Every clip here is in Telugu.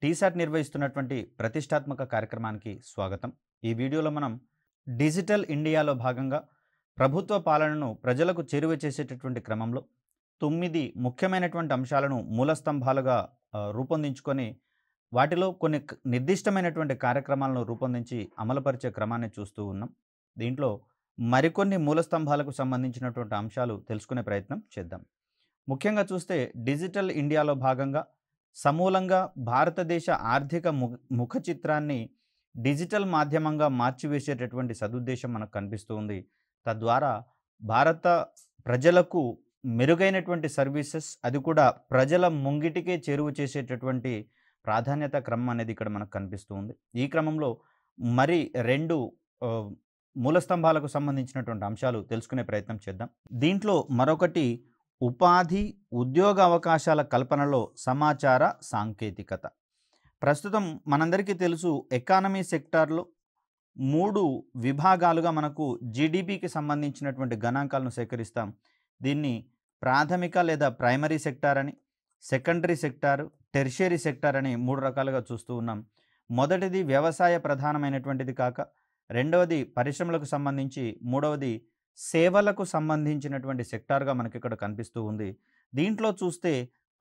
టీసాట్ నిర్వహిస్తున్నటువంటి ప్రతిష్టాత్మక కార్యక్రమానికి స్వాగతం. ఈ వీడియోలో మనం డిజిటల్ ఇండియాలో భాగంగా ప్రభుత్వ పాలనను ప్రజలకు చేరువ చేసేటటువంటి క్రమంలో 9 ముఖ్యమైనటువంటి అంశాలను మూలస్తంభాలుగా రూపొందించుకొని వాటిలో కొన్ని నిర్దిష్టమైనటువంటి కార్యక్రమాలను రూపొందించి అమలుపరిచే క్రమాన్ని చూస్తూ ఉన్నాం. దీంట్లో మరికొన్ని మూలస్తంభాలకు సంబంధించినటువంటి అంశాలు తెలుసుకునే ప్రయత్నం చేద్దాం. ముఖ్యంగా చూస్తే డిజిటల్ ఇండియాలో భాగంగా సమూలంగా భారతదేశ ఆర్థిక ముఖ చిత్రాన్ని డిజిటల్ మాధ్యమంగా మార్చివేసేటటువంటి సదుద్దేశం మనకు కనిపిస్తూ ఉంది. తద్వారా భారత ప్రజలకు మెరుగైనటువంటి సర్వీసెస్, అది కూడా ప్రజల ముంగిటికే చేరువ చేసేటటువంటి ప్రాధాన్యత క్రమం అనేది ఇక్కడ మనకు కనిపిస్తూ ఉంది. ఈ క్రమంలో మరి 2 మూలస్తంభాలకు సంబంధించినటువంటి అంశాలు తెలుసుకునే ప్రయత్నం చేద్దాం. దీంట్లో మరొకటి ఉపాధి, ఉద్యోగ అవకాశాల కల్పనలో సమాచార సాంకేతికత. ప్రస్తుతం మనందరికీ తెలుసు, ఎకానమీ సెక్టార్లో 3 విభాగాలుగా మనకు జీడిపికి సంబంధించినటువంటి గణాంకాలను సేకరిస్తాం. దీన్ని ప్రాథమిక లేదా ప్రైమరీ సెక్టార్ అని, సెకండరీ సెక్టార్, టెర్షియరీ సెక్టార్ అని 3 రకాలుగా చూస్తూ ఉన్నాం. మొదటిది వ్యవసాయ ప్రధానమైనటువంటిది కాక, రెండవది పరిశ్రమలకు సంబంధించి, మూడవది సేవలకు సంబంధించినటువంటి సెక్టార్గా మనకి ఇక్కడ కనిపిస్తూ ఉంది. దీంట్లో చూస్తే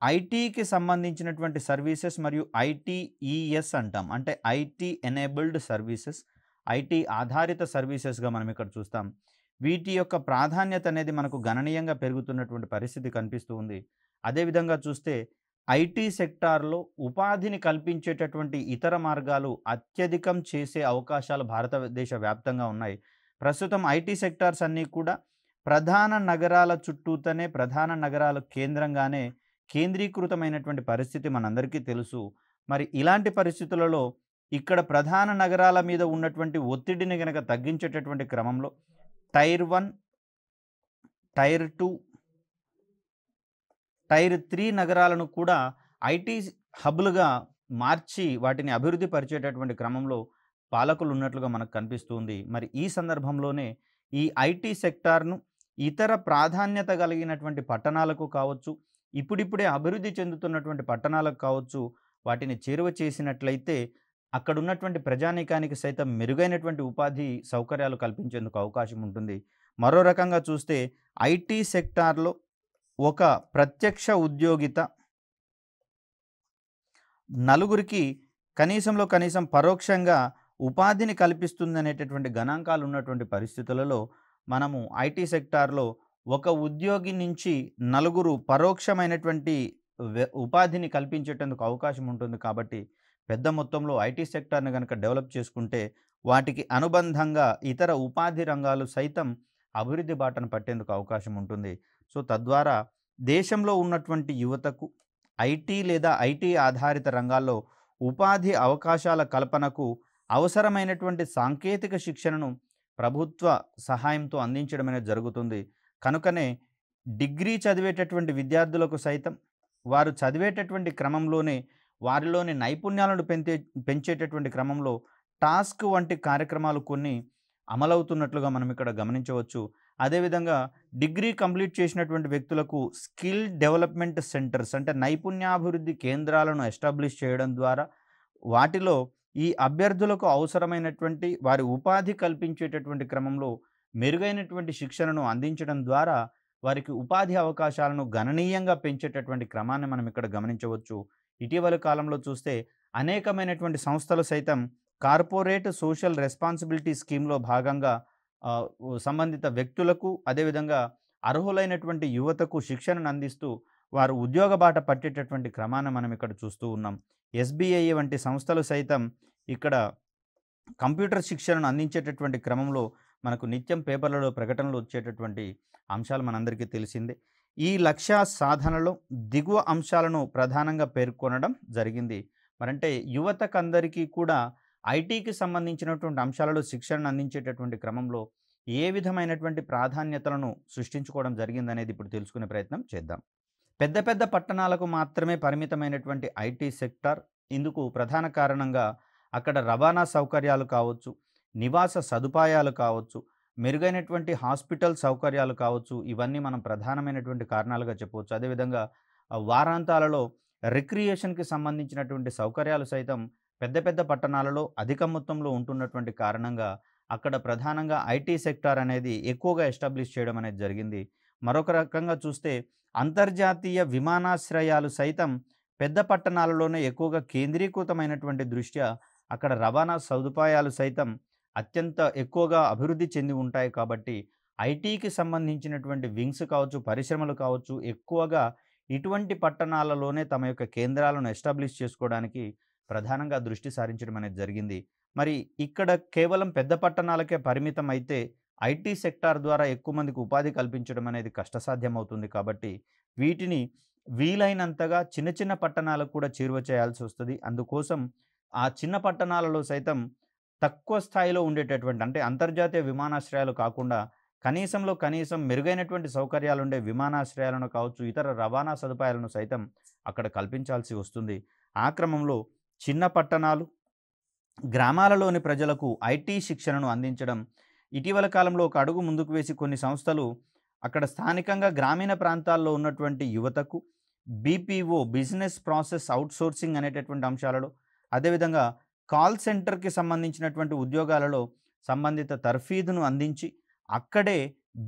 ఐటీకి సంబంధించినటువంటి సర్వీసెస్ మరియు ఐటీఈఎస్ అంటాం, అంటే ఐటీ ఎనేబుల్డ్ సర్వీసెస్, ఐటీ ఆధారిత సర్వీసెస్గా మనం ఇక్కడ చూస్తాం. వీటి యొక్క ప్రాధాన్యత అనేది మనకు గణనీయంగా పెరుగుతున్నటువంటి పరిస్థితి కనిపిస్తూ ఉంది. అదేవిధంగా చూస్తే ఐటీ సెక్టార్లో ఉపాధిని కల్పించేటటువంటి ఇతర మార్గాలు అత్యధికం చేసే అవకాశాలు భారతదేశ వ్యాప్తంగా ఉన్నాయి. ప్రస్తుతం ఐటీ సెక్టార్స్ అన్నీ కూడా ప్రధాన నగరాల చుట్టూతనే, ప్రధాన నగరాల కేంద్రంగానే కేంద్రీకృతమైనటువంటి పరిస్థితి మనందరికీ తెలుసు. మరి ఇలాంటి పరిస్థితులలో ఇక్కడ ప్రధాన నగరాల మీద ఉన్నటువంటి ఒత్తిడిని గనక తగ్గించేటటువంటి క్రమంలో టైర్ 1, టైర్ 2, టైర్ 3 నగరాలను కూడా ఐటీ హబ్లుగా మార్చి వాటిని అభివృద్ధి పరిచేటటువంటి క్రమంలో పాలకులు ఉన్నట్లుగా మనకు కనిపిస్తుంది. మరి ఈ సందర్భంలోనే ఈ ఐటీ సెక్టార్ను ఇతర ప్రాధాన్యత కలిగినటువంటి పట్టణాలకు కావచ్చు, ఇప్పుడిప్పుడే అభివృద్ధి చెందుతున్నటువంటి పట్టణాలకు కావచ్చు, వాటిని చేరువ చేసినట్లయితే అక్కడ ఉన్నటువంటి ప్రజానీకానికి సైతం మెరుగైనటువంటి ఉపాధి సౌకర్యాలు కల్పించేందుకు అవకాశం ఉంటుంది. మరో రకంగా చూస్తే ఐటీ సెక్టార్లో ఒక ప్రత్యక్ష ఉద్యోగిత నలుగురికి కనీసంలో కనీసం పరోక్షంగా ఉపాధిని కల్పిస్తుందనేటటువంటి గణాంకాలు ఉన్నటువంటి పరిస్థితులలో మనము ఐటీ సెక్టార్లో ఒక ఉద్యోగి నుంచి 4 పరోక్షమైనటువంటి ఉపాధిని కల్పించేటందుకు అవకాశం ఉంటుంది. కాబట్టి పెద్ద మొత్తంలో ఐటీ సెక్టార్ని కనుక డెవలప్ చేసుకుంటే వాటికి అనుబంధంగా ఇతర ఉపాధి రంగాలు సైతం అభివృద్ధి బాటను పట్టేందుకు అవకాశం ఉంటుంది. సో తద్వారా దేశంలో ఉన్నటువంటి యువతకు ఐటీ లేదా ఐటీ ఆధారిత రంగాల్లో ఉపాధి అవకాశాల కల్పనకు అవసరమైనటువంటి సాంకేతిక శిక్షణను ప్రభుత్వ సహాయంతో అందించడం అనేది జరుగుతుంది. కనుకనే డిగ్రీ చదివేటటువంటి విద్యార్థులకు సైతం వారు చదివేటటువంటి క్రమంలోనే వారిలోని నైపుణ్యాలను పెంచేటటువంటి క్రమంలో టాస్క్ వంటి కార్యక్రమాలు కొన్ని అమలవుతున్నట్లుగా మనం ఇక్కడ గమనించవచ్చు. అదేవిధంగా డిగ్రీ కంప్లీట్ చేసినటువంటి వ్యక్తులకు స్కిల్ డెవలప్మెంట్ సెంటర్స్, అంటే నైపుణ్యాభివృద్ధి కేంద్రాలను ఎస్టాబ్లిష్ చేయడం ద్వారా వాటిలో ఈ అభ్యర్థులకు అవసరమైనటువంటి వారి ఉపాధి కల్పించేటటువంటి క్రమంలో మెరుగైనటువంటి శిక్షణను అందించడం ద్వారా వారికి ఉపాధి అవకాశాలను గణనీయంగా పెంచేటటువంటి క్రమాన్ని మనం ఇక్కడ గమనించవచ్చు. ఇటీవల కాలంలో చూస్తే అనేకమైనటువంటి సంస్థలు సైతం కార్పొరేట్ సోషల్ రెస్పాన్సిబిలిటీ స్కీమ్లో భాగంగా సంబంధిత వ్యక్తులకు, అదేవిధంగా అర్హులైనటువంటి యువతకు శిక్షణను అందిస్తూ వారు ఉద్యోగ బాట పట్టేటటువంటి క్రమాన్ని మనం ఇక్కడ చూస్తూ ఉన్నాం. ఎస్బీఐ వంటి సంస్థలు సైతం ఇక్కడ కంప్యూటర్ శిక్షణను అందించేటటువంటి క్రమంలో మనకు నిత్యం పేపర్లలో ప్రకటనలు వచ్చేటటువంటి అంశాలు మనందరికీ తెలిసిందే. ఈ లక్ష్య సాధనలో దిగువ అంశాలను ప్రధానంగా పేర్కొనడం జరిగింది. మరంటే యువతకందరికీ కూడా ఐటీకి సంబంధించినటువంటి అంశాలలో శిక్షణను అందించేటటువంటి క్రమంలో ఏ విధమైనటువంటి ప్రాధాన్యతలను సృష్టించుకోవడం జరిగిందనేది ఇప్పుడు తెలుసుకునే ప్రయత్నం చేద్దాం. పెద్ద పెద్ద పట్టణాలకు మాత్రమే పరిమితమైనటువంటి ఐటీ సెక్టార్, ఇందుకు ప్రధాన కారణంగా అక్కడ రవాణా సౌకర్యాలు కావచ్చు, నివాస సదుపాయాలు కావచ్చు, మెరుగైనటువంటి హాస్పిటల్ సౌకర్యాలు కావచ్చు, ఇవన్నీ మనం ప్రధానమైనటువంటి కారణాలుగా చెప్పవచ్చు. అదేవిధంగా వారాంతాలలో రిక్రియేషన్‌కి సంబంధించినటువంటి సౌకర్యాలు సైతం పెద్ద పెద్ద పట్టణాలలో అధిక మొత్తంలో ఉంటున్నటువంటి కారణంగా అక్కడ ప్రధానంగా ఐటీ సెక్టార్ అనేది ఎక్కువగా ఎస్టాబ్లిష్ చేయడం అనేది జరిగింది. మరొక రకంగా చూస్తే అంతర్జాతీయ విమానాశ్రయాలు సైతం పెద్ద పట్టణాలలోనే ఎక్కువగా కేంద్రీకృతమైనటువంటి దృష్ట్యా అక్కడ రవాణా సదుపాయాలు సైతం అత్యంత ఎక్కువగా అభివృద్ధి చెంది ఉంటాయి కాబట్టి ఐటీకి సంబంధించినటువంటి వింగ్స్ కావచ్చు, పరిశ్రమలు కావచ్చు ఎక్కువగా ఇటువంటి పట్టణాలలోనే తమ యొక్క కేంద్రాలను ఎస్టాబ్లిష్ చేసుకోవడానికి ప్రధానంగా దృష్టి సారించడం అనేది జరిగింది. మరి ఇక్కడ కేవలం పెద్ద పట్టణాలకే పరిమితం అయితే ఐటీ సెక్టార్ ద్వారా ఎక్కువ మందికి ఉపాధి కల్పించడం అనేది కష్టసాధ్యమవుతుంది కాబట్టి వీటిని వీలైనంతగా చిన్న చిన్న పట్టణాలకు కూడా చేరువ చేయాల్సి వస్తది. అందుకోసం ఆ చిన్న పట్టణాలలో సైతం తక్కువ స్థాయిలో ఉండేటటువంటి అంటే అంతర్జాతీయ విమానాశ్రయాలు కాకుండా కనీసంలో కనీసం మెరుగైనటువంటి సౌకర్యాలుండే విమానాశ్రయాలను కావచ్చు, ఇతర రవాణా సదుపాయాలను సైతం అక్కడ కల్పించాల్సి వస్తుంది. ఆ క్రమంలో చిన్న పట్టణాలు, గ్రామాలలోని ప్రజలకు ఐటీ శిక్షణను అందించడం ఇటీవల కాలంలో ఒక అడుగు ముందుకు వేసి కొన్ని సంస్థలు అక్కడ స్థానికంగా గ్రామీణ ప్రాంతాల్లో ఉన్నటువంటి యువతకు బీపీఓ బిజినెస్ ప్రాసెస్ అవుట్‌సోర్సింగ్ అనేటటువంటి అంశాలలో, అదేవిధంగా కాల్ సెంటర్‌కి సంబంధించినటువంటి ఉద్యోగాలలో సంబంధిత తర్ఫీదును అందించి అక్కడే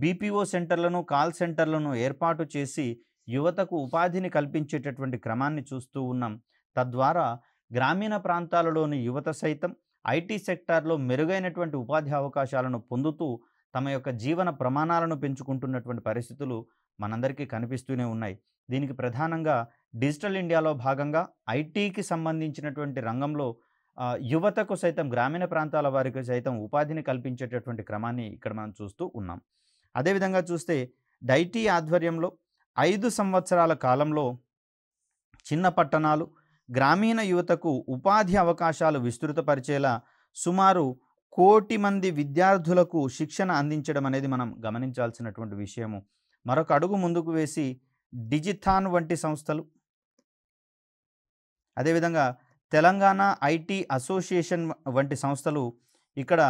బీపీఓ సెంటర్లను, కాల్ సెంటర్లను ఏర్పాటు చేసి యువతకు ఉపాధిని కల్పించేటటువంటి క్రమాన్ని చూస్తూ ఉన్నాం. తద్వారా గ్రామీణ ప్రాంతాలలోని యువత సైతం ఐటీ సెక్టార్‌లో మెరుగైనటువంటి ఉపాధి అవకాశాలను పొందుతూ తమ యొక్క జీవన ప్రమాణాలను పెంచుకుంటున్నటువంటి పరిస్థితులు మనందరికీ కనిపిస్తూనే ఉన్నాయి. దీనికి ప్రధానంగా డిజిటల్ ఇండియాలో భాగంగా ఐటీకి సంబంధించినటువంటి రంగంలో యువతకు సైతం గ్రామీణ ప్రాంతాల వారికి సైతం ఉపాధిని కల్పించేటటువంటి క్రమాన్ని ఇక్కడ మనం చూస్తూ ఉన్నాం. అదేవిధంగా చూస్తే డైటీ ఆధ్వర్యంలో 5 సంవత్సరాల కాలంలో చిన్న పట్టణాలు, గ్రామీణ యువతకు ఉపాధి అవకాశాలు విస్తృతపరిచేలా సుమారు 1,00,00,000 మంది విద్యార్థులకు శిక్షణ అందించడం అనేది మనం గమనించాల్సినటువంటి విషయము. మరొక అడుగు ముందుకు వేసి డిజిథాన్ వంటి సంస్థలు, అదేవిధంగా తెలంగాణ ఐటీ అసోసియేషన్ వంటి సంస్థలు ఇక్కడ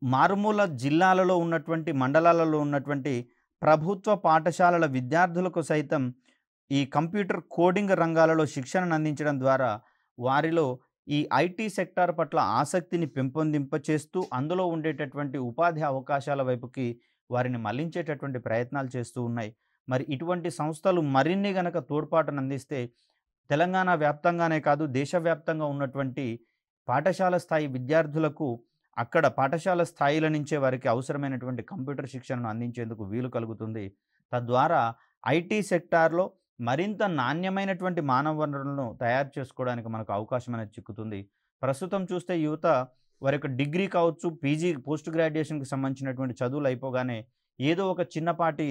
మారుమూల జిల్లాలలో ఉన్నటువంటి, మండలాలలో ఉన్నటువంటి ప్రభుత్వ పాఠశాలల విద్యార్థులకు సైతం ఈ కంప్యూటర్ కోడింగ్ రంగాలలో శిక్షణను అందించడం ద్వారా వారిలో ఈ ఐటీ సెక్టార్ పట్ల ఆసక్తిని పెంపొందింపచేస్తూ అందులో ఉండేటటువంటి ఉపాధి అవకాశాల వైపుకి వారిని మళ్లించేటటువంటి ప్రయత్నాలు చేస్తూ ఉన్నాయి. మరి ఇటువంటి సంస్థలు మరిన్ని గనక తోడ్పాటును అందిస్తే తెలంగాణ వ్యాప్తంగానే కాదు దేశవ్యాప్తంగా ఉన్నటువంటి పాఠశాల స్థాయి విద్యార్థులకు అక్కడ పాఠశాల స్థాయిల నుంచే వారికి అవసరమైనటువంటి కంప్యూటర్ శిక్షణను అందించేందుకు వీలు కలుగుతుంది. తద్వారా ఐటీ సెక్టార్‌లో మరింత నాణ్యమైనటువంటి మానవ వనరులను తయారు చేసుకోవడానికి మనకు అవకాశం అనేది చిక్కుతుంది. ప్రస్తుతం చూస్తే యువత వారి యొక్క డిగ్రీ కావచ్చు, పీజీ పోస్ట్ గ్రాడ్యుయేషన్‌కి సంబంధించినటువంటి చదువులు అయిపోగానే ఏదో ఒక చిన్నపాటి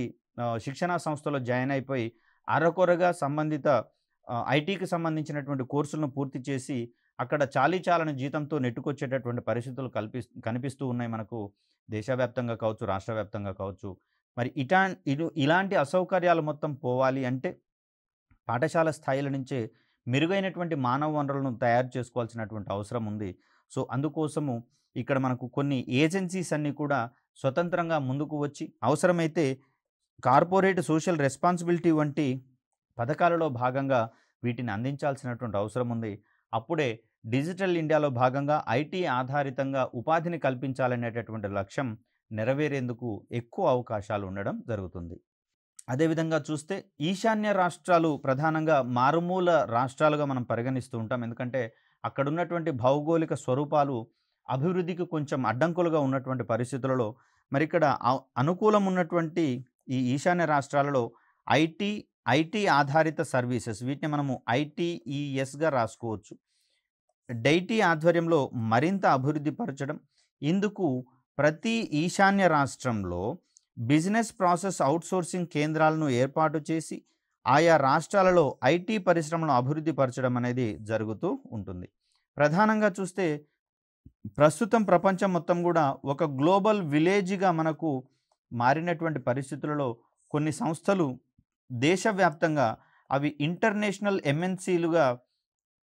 శిక్షణా సంస్థలో జాయిన్ అయిపోయి అరకొరగా సంబంధిత ఐటీకి సంబంధించినటువంటి కోర్సులను పూర్తి చేసి అక్కడ చాలీచాలని జీతంతో నెట్టుకొచ్చేటటువంటి పరిస్థితులు కనిపిస్తూ ఉన్నాయి మనకు దేశవ్యాప్తంగా కావచ్చు, రాష్ట్ర వ్యాప్తంగా కావచ్చు. మరి ఇలాంటి అసౌకర్యాలు మొత్తం పోవాలి అంటే పాఠశాల స్థాయిల నుంచే మెరుగైనటువంటి మానవ వనరులను తయారు చేసుకోవాల్సినటువంటి అవసరం ఉంది. సో అందుకోసము ఇక్కడ మనకు కొన్ని ఏజెన్సీస్ అన్నీ కూడా స్వతంత్రంగా ముందుకు వచ్చి అవసరమైతే కార్పొరేట్ సోషల్ రెస్పాన్సిబిలిటీ వంటి పథకాలలో భాగంగా వీటిని అందించాల్సినటువంటి అవసరం ఉంది. అప్పుడే డిజిటల్ ఇండియాలో భాగంగా ఐటీ ఆధారితంగా ఉపాధిని కల్పించాలనేటటువంటి లక్ష్యం నెరవేరేందుకు ఎక్కువ అవకాశాలు ఉండడం జరుగుతుంది. అదేవిధంగా చూస్తే ఈశాన్య రాష్ట్రాలు ప్రధానంగా మారుమూల రాష్ట్రాలుగా మనం పరిగణిస్తూ ఉంటాం. ఎందుకంటే అక్కడ ఉన్నటువంటి భౌగోళిక స్వరూపాలు అభివృద్ధికి కొంచెం అడ్డంకులుగా ఉన్నటువంటి పరిస్థితులలో మరి ఇక్కడ అనుకూలం ఉన్నటువంటి ఈ ఈశాన్య రాష్ట్రాలలో ఐటీ ఆధారిత సర్వీసెస్ వీటిని మనము ఐటీఈఎస్గా రాసుకోవచ్చు. డైటీ ఆధ్వర్యంలో మరింత అభివృద్ధి పరచడం, ఇందుకు ప్రతి ఈశాన్య రాష్ట్రంలో బిజినెస్ ప్రాసెస్ అవుట్సోర్సింగ్ కేంద్రాలను ఏర్పాటు చేసి ఆయా రాష్ట్రాలలో ఐటీ పరిశ్రమలను అభివృద్ధి పరచడం అనేది జరుగుతూ ఉంటుంది. ప్రధానంగా చూస్తే ప్రస్తుతం ప్రపంచం మొత్తం కూడా ఒక గ్లోబల్ విలేజ్గా మనకు మారినటువంటి పరిస్థితులలో కొన్ని సంస్థలు దేశవ్యాప్తంగా అవి ఇంటర్నేషనల్ ఎంఎన్సీలుగా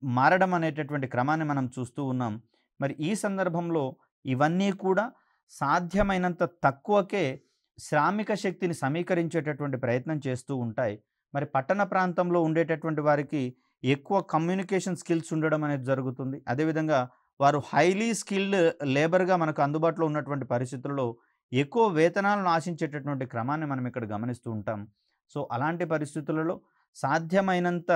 మారడం అనేటటువంటి క్రమాన్ని మనం చూస్తూ ఉన్నాం. మరి ఈ సందర్భంలో ఇవన్నీ కూడా సాధ్యమైనంత తక్కువకే శ్రామిక శక్తిని సమీకరించేటటువంటి ప్రయత్నం చేస్తూ ఉంటాయి. మరి పట్టణ ప్రాంతంలో ఉండేటటువంటి వారికి ఎక్కువ కమ్యూనికేషన్ స్కిల్స్ ఉండడం అనేది జరుగుతుంది. అదేవిధంగా వారు హైలీ స్కిల్డ్ లేబర్‌గా మనకు అందుబాటులో ఉన్నటువంటి పరిస్థితుల్లో ఎక్కువ వేతనాలను ఆశించేటటువంటి క్రమాన్ని మనం ఇక్కడ గమనిస్తూ ఉంటాం. సో, అలాంటి పరిస్థితులలో సాధ్యమైనంత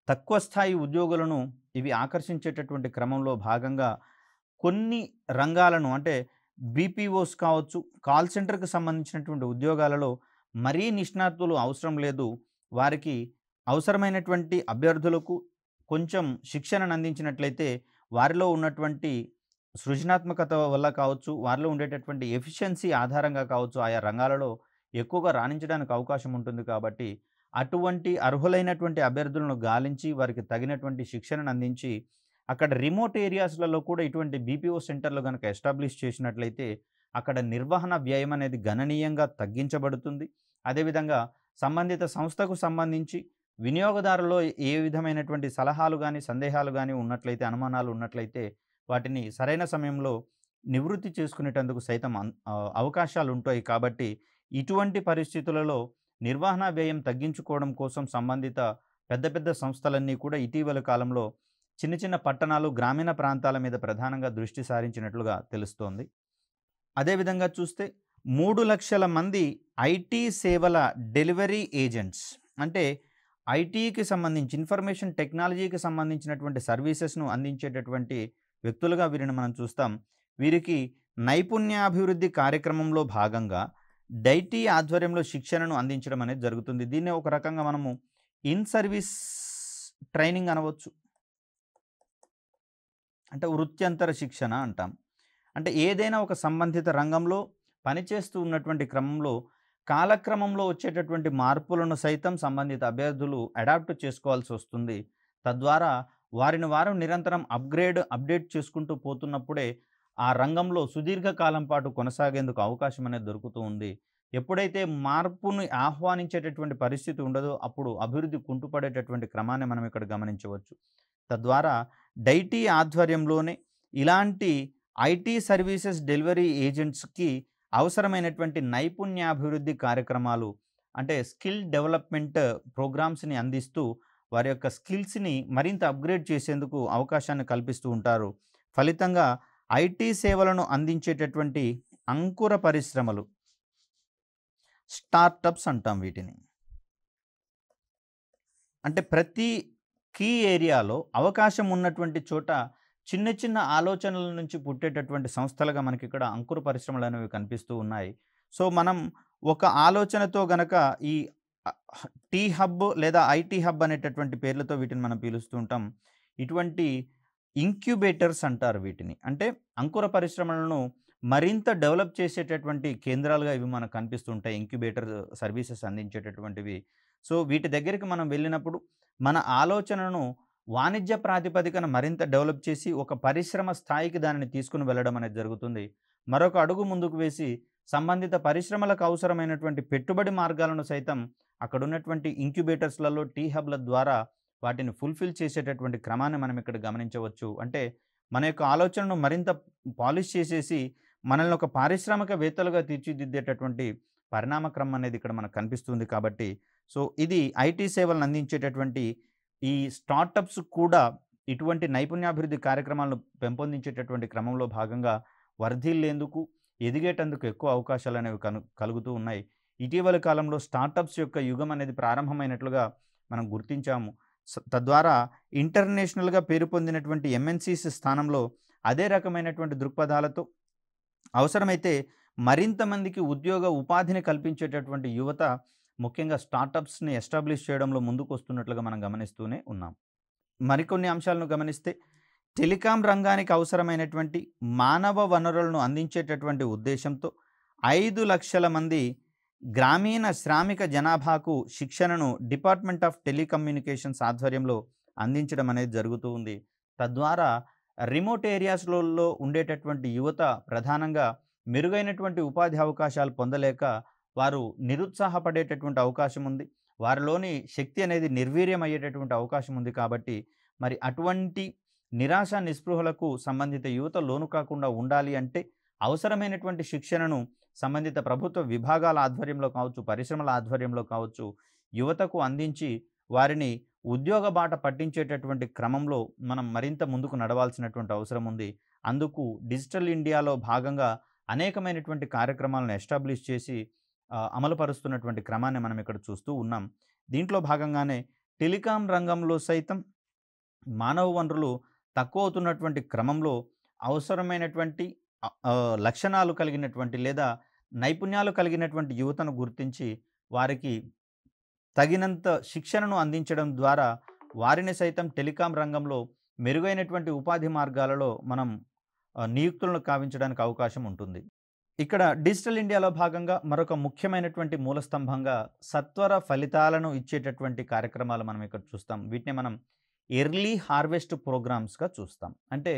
తక్కువ స్థాయి ఉద్యోగులను ఇవి ఆకర్షించేటటువంటి క్రమంలో భాగంగా కొన్ని రంగాలను అంటే బీపీఓస్ కావచ్చు, కాల్ సెంటర్‌కి సంబంధించినటువంటి ఉద్యోగాలలో మరీ నిష్ణాతులు అవసరం లేదు. వారికి అవసరమైనటువంటి అభ్యర్థులకు కొంచెం శిక్షణను అందించినట్లయితే వారిలో ఉన్నటువంటి సృజనాత్మకత వల్ల కావచ్చు, వారిలో ఉండేటటువంటి ఎఫిషియన్సీ ఆధారంగా కావచ్చు, ఆయా రంగాలలో ఎక్కువగా రాణించడానికి అవకాశం ఉంటుంది కాబట్టి అటువంటి అర్హులైనటువంటి అభ్యర్థులను గాలించి వారికి తగినటువంటి శిక్షణను అందించి అక్కడ రిమోట్ ఏరియాస్‌లలో కూడా ఇటువంటి బీపీఓ సెంటర్‌లు గనక ఎస్టాబ్లిష్ చేసినట్లయితే అక్కడ నిర్వహణ వ్యయం అనేది గణనీయంగా తగ్గించబడుతుంది. అదేవిధంగా సంబంధిత సంస్థకు సంబంధించి వినియోగదారులో ఏ విధమైనటువంటి సలహాలు గానీ, సందేహాలు గానీ ఉన్నట్లయితే, అనుమానాలు ఉన్నట్లయితే వాటిని సరైన సమయంలో నివృత్తి చేసుకునేటందుకు సైతం అవకాశాలుంటాయి. కాబట్టి ఇటువంటి పరిస్థితులలో నిర్వహణ వ్యయం తగ్గించుకోవడం కోసం సంబంధిత పెద్ద పెద్ద సంస్థలన్నీ కూడా ఇటీవల కాలంలో చిన్న చిన్న పట్టణాలు, గ్రామీణ ప్రాంతాల మీద ప్రధానంగా దృష్టి సారించినట్లుగా తెలుస్తోంది. అదేవిధంగా చూస్తే 3,00,000 మంది ఐటీ సేవల డెలివరీ ఏజెంట్స్ అంటే ఐటీకి సంబంధించి ఇన్ఫర్మేషన్ టెక్నాలజీకి సంబంధించినటువంటి సర్వీసెస్‌ను అందించేటటువంటి వ్యక్తులుగా వీరిని మనం చూస్తాం. వీరికి నైపుణ్యాభివృద్ధి కార్యక్రమంలో భాగంగా డైటీ ఆధ్వర్యంలో శిక్షణను అందించడం అనేది జరుగుతుంది. దీన్నే ఒక రకంగా మనము ఇన్ సర్వీస్ ట్రైనింగ్ అనవచ్చు. అంటే వృత్యంతర శిక్షణ అంటాం. అంటే ఏదైనా ఒక సంబంధిత రంగంలో పనిచేస్తూ ఉన్నటువంటి క్రమంలో కాలక్రమంలో వచ్చేటటువంటి మార్పులను సైతం సంబంధిత అభ్యర్థులు అడాప్ట్ చేసుకోవాల్సి వస్తుంది. తద్వారా వారిని వారు నిరంతరం అప్డేట్ చేసుకుంటూ పోతున్నప్పుడే ఆ రంగంలో సుదీర్ఘకాలం పాటు కొనసాగేందుకు అవకాశం అనేది దొరుకుతూ ఉంది. ఎప్పుడైతే మార్పుని ఆహ్వానించేటటువంటి పరిస్థితి ఉండదో అప్పుడు అభివృద్ధి కుంటుపడేటటువంటి క్రమాన్ని మనం ఇక్కడ గమనించవచ్చు. తద్వారా డైటీ ఆధ్వర్యంలోనే ఇలాంటి ఐటీ సర్వీసెస్ డెలివరీ ఏజెంట్స్‌కి అవసరమైనటువంటి నైపుణ్యాభివృద్ధి కార్యక్రమాలు అంటే స్కిల్ డెవలప్‌మెంట్ ప్రోగ్రామ్స్‌ని అందిస్తూ వారి యొక్క స్కిల్స్‌ని మరింత అప్‌గ్రేడ్ చేసేందుకు అవకాశాన్ని కల్పిస్తూ ఉంటారు. ఫలితంగా ఐటీ సేవలను అందించేటటువంటి అంకుర పరిశ్రమలు స్టార్టప్స్ అంటాం వీటిని. అంటే ప్రతి కీ ఏరియాలో అవకాశం ఉన్నటువంటి చోట చిన్న చిన్న ఆలోచనల నుంచి పుట్టేటటువంటి సంస్థలుగా మనకి ఇక్కడ అంకుర పరిశ్రమలు అనేవి కనిపిస్తూ ఉన్నాయి. సో, మనం ఒక ఆలోచనతో గనక ఈ టీ హబ్ లేదా ఐటీ హబ్ అనేటటువంటి పేర్లతో వీటిని మనం పిలుస్తూ ఉంటాం. ఇటువంటి ఇంక్యుబేటర్స్ అంటారు వీటిని. అంటే అంకుర పరిశ్రమలను మరింత డెవలప్ చేసేటటువంటి కేంద్రాలుగా ఇవి మనకు కనిపిస్తూ ఉంటాయి. Incubator services అందించేటటువంటివి. సో, వీటి దగ్గరికి మనం వెళ్ళినప్పుడు మన ఆలోచనను వాణిజ్య ప్రాతిపదికన మరింత డెవలప్ చేసి ఒక పరిశ్రమ స్థాయికి దానిని తీసుకుని వెళ్ళడం అనేది జరుగుతుంది. మరొక అడుగు ముందుకు వేసి సంబంధిత పరిశ్రమలకు అవసరమైనటువంటి పెట్టుబడి మార్గాలను సైతం అక్కడున్నటువంటి ఇంక్యుబేటర్స్‌లలో, టీ హబ్‌ల ద్వారా వాటిని ఫుల్‌ఫిల్ చేసేటటువంటి క్రమాన్ని మనం ఇక్కడ గమనించవచ్చు. అంటే మన యొక్క ఆలోచనను మరింత పాలిష్ చేసేసి మనల్ని ఒక పారిశ్రామికవేత్తలుగా తీర్చిదిద్దేటటువంటి పరిణామ క్రమం అనేది ఇక్కడ మనకు కనిపిస్తుంది కాబట్టి సో, ఇది ఐటీ సేవలను అందించేటటువంటి ఈ స్టార్టప్స్ కూడా ఇటువంటి నైపుణ్యాభివృద్ధి కార్యక్రమాలను పెంపొందించేటటువంటి క్రమంలో భాగంగా వర్ధిల్లేందుకు, ఎదిగేటందుకు ఎక్కువ అవకాశాలనేవి కలుగుతూ ఉన్నాయి. ఇటీవలి కాలంలో స్టార్టప్స్ యొక్క యుగం అనేది ప్రారంభమైనట్లుగా మనం గుర్తించాము. తద్వారా ఇంటర్నేషనల్‌గా పేరు పొందినటువంటి ఎంఎన్‌సీస్ స్థానంలో అదే రకమైనటువంటి దృక్పథాలతో అవసరమైతే మరింత మందికి ఉద్యోగ ఉపాధిని కల్పించేటటువంటి యువత ముఖ్యంగా స్టార్టప్స్‌ని ఎస్టాబ్లిష్ చేయడంలో ముందుకొస్తున్నట్లుగా మనం గమనిస్తూనే ఉన్నాం. మరికొన్ని అంశాలను గమనిస్తే టెలికాం రంగానికి అవసరమైనటువంటి మానవ వనరులను అందించేటటువంటి ఉద్దేశంతో 5,00,000 మంది గ్రామీణ శ్రామిక జనాభాకు శిక్షణను డిపార్ట్మెంట్ ఆఫ్ టెలికమ్యూనికేషన్స్ ఆధ్వర్యంలో అందించడం అనేది జరుగుతూ ఉంది. తద్వారా రిమోట్ ఏరియాస్‌లలో ఉండేటటువంటి యువత ప్రధానంగా మెరుగైనటువంటి ఉపాధి అవకాశాలు పొందలేక వారు నిరుత్సాహపడేటటువంటి అవకాశం ఉంది. వారిలోని శక్తి అనేది నిర్వీర్యం అయ్యేటటువంటి అవకాశం ఉంది కాబట్టి మరి అటువంటి నిరాశ నిస్పృహలకు సంబంధిత యువత లోను కాకుండా ఉండాలి అంటే అవసరమైనటువంటి శిక్షణను సంబంధిత ప్రభుత్వ విభాగాల ఆధ్వర్యంలో కావచ్చు, పరిశ్రమల ఆధ్వర్యంలో కావచ్చు యువతకు అందించి వారిని ఉద్యోగ బాట పట్టించేటటువంటి క్రమంలో మనం మరింత ముందుకు నడవాల్సినటువంటి అవసరం ఉంది. అందుకు డిజిటల్ ఇండియాలో భాగంగా అనేకమైనటువంటి కార్యక్రమాలను ఎస్టాబ్లిష్ చేసి అమలుపరుస్తున్నటువంటి క్రమాన్ని మనం ఇక్కడ చూస్తూ ఉన్నాం. దీంట్లో భాగంగానే టెలికాం రంగంలో సైతం మానవ వనరులు తక్కువ అవుతున్నటువంటి క్రమంలో అవసరమైనటువంటి లక్షణాలు కలిగినటువంటి లేదా నైపుణ్యాలు కలిగినటువంటి యువతను గుర్తించి వారికి తగినంత శిక్షణను అందించడం ద్వారా వారిని సైతం టెలికాం రంగంలో మెరుగైనటువంటి ఉపాధి మార్గాలలో మనం నియుక్తులను కావించడానికి అవకాశం ఉంటుంది. ఇక్కడ డిజిటల్ ఇండియాలో భాగంగా మరొక ముఖ్యమైనటువంటి మూలస్తంభంగా సత్వర ఫలితాలను ఇచ్చేటటువంటి కార్యక్రమాలు మనం ఇక్కడ చూస్తాం. వీటిని మనం ఎర్లీ హార్వెస్ట్ ప్రోగ్రామ్స్గా చూస్తాం. అంటే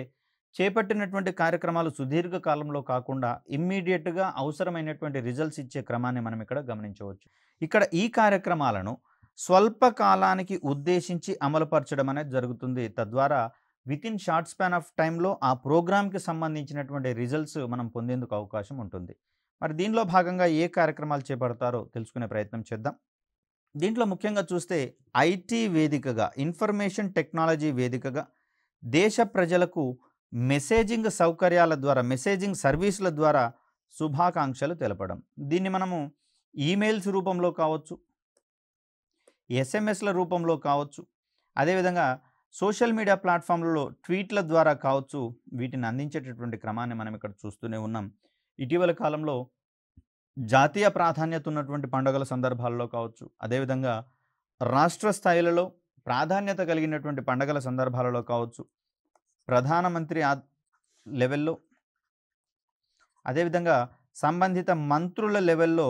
చేపట్టినటువంటి కార్యక్రమాలు సుదీర్ఘ కాలంలో కాకుండా ఇమ్మీడియట్గా అవసరమైనటువంటి రిజల్ట్స్ ఇచ్చే క్రమాన్ని మనం ఇక్కడ గమనించవచ్చు. ఇక్కడ ఈ కార్యక్రమాలను స్వల్ప కాలానికి ఉద్దేశించి అమలుపరచడం అనేది జరుగుతుంది. తద్వారా వితిన్ షార్ట్ స్పాన్ ఆఫ్ టైంలో ఆ ప్రోగ్రామ్కి సంబంధించినటువంటి రిజల్ట్స్ మనం పొందేందుకు అవకాశం ఉంటుంది. మరి దీనిలో భాగంగా ఏ కార్యక్రమాలు చేపడతారో తెలుసుకునే ప్రయత్నం చేద్దాం. దీంట్లో ముఖ్యంగా చూస్తే ఐటీ వేదికగా, ఇన్ఫర్మేషన్ టెక్నాలజీ వేదికగా దేశ ప్రజలకు మెసేజింగ్ సౌకర్యాల ద్వారా, మెసేజింగ్ సర్వీసుల ద్వారా శుభాకాంక్షలు తెలపడం. దీన్ని మనము ఈమెయిల్స్ రూపంలో కావచ్చు, ఎస్ఎంఎస్ల రూపంలో కావచ్చు, అదేవిధంగా సోషల్ మీడియా ప్లాట్ఫామ్లలో ట్వీట్ల ద్వారా కావచ్చు, వీటిని అందించేటటువంటి క్రమాన్ని మనం ఇక్కడ చూస్తూనే ఉన్నాం. ఇటీవల కాలంలో జాతీయ ప్రాధాన్యత ఉన్నటువంటి పండుగల సందర్భాల్లో కావచ్చు, అదేవిధంగా రాష్ట్ర స్థాయిలలో ప్రాధాన్యత కలిగినటువంటి పండుగల సందర్భాలలో కావచ్చు, ప్రధానమంత్రి లెవెల్లో, అదేవిధంగా సంబంధిత మంత్రుల లెవెల్లో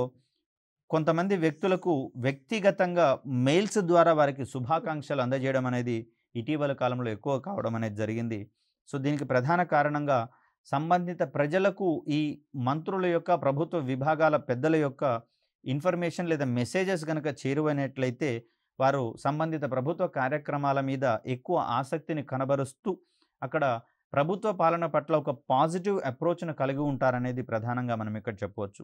కొంతమంది వ్యక్తులకు వ్యక్తిగతంగా మెయిల్స్ ద్వారా వారికి శుభాకాంక్షలు అందజేయడం అనేది ఇటీవల కాలంలో ఎక్కువ కావడం అనేది జరిగింది. సో దీనికి ప్రధాన కారణంగా సంబంధిత ప్రజలకు ఈ మంత్రుల యొక్క, ప్రభుత్వ విభాగాల పెద్దల యొక్క ఇన్ఫర్మేషన్ లేదా మెసేజెస్ కనుక చేరువైనట్లయితే వారు సంబంధిత ప్రభుత్వ కార్యక్రమాల మీద ఎక్కువ ఆసక్తిని కనబరుస్తూ అక్కడ ప్రభుత్వ పాలన పట్ల ఒక పాజిటివ్ అప్రోచ్ను కలిగి ఉంటారనేది ప్రధానంగా మనం ఇక్కడ చెప్పవచ్చు.